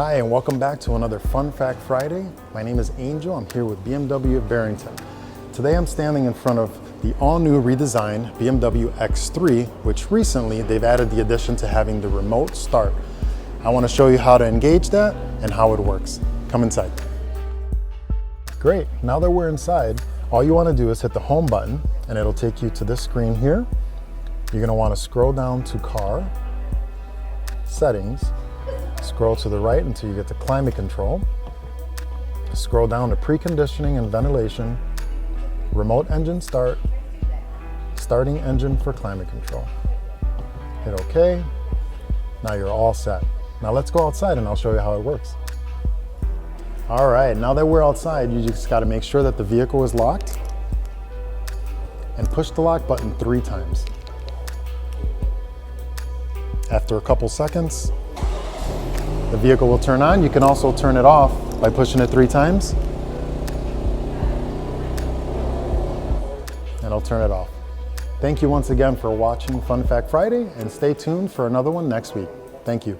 Hi, and welcome back to another Fun Fact Friday. My name is Angel. I'm here with BMW of Barrington. Today I'm standing in front of the all-new redesigned BMW X3, which recently they've added the addition to having the remote start. I want to show you how to engage that and how it works. Come inside. Great, now that we're inside, all you want to do is hit the home button and it'll take you to this screen here. You're going to want to scroll down to Car, Settings, scroll to the right until you get to Climate Control, scroll down to Preconditioning and Ventilation, Remote Engine Start, Starting Engine for Climate Control. Hit OK. Now you're all set. Now let's go outside and I'll show you how it works. All right, now that we're outside, you just got to make sure that the vehicle is locked and push the lock button 3 times. After a couple seconds, the vehicle will turn on. You can also turn it off by pushing it 3 times. And I'll turn it off. Thank you once again for watching Fun Fact Friday, and stay tuned for another one next week. Thank you.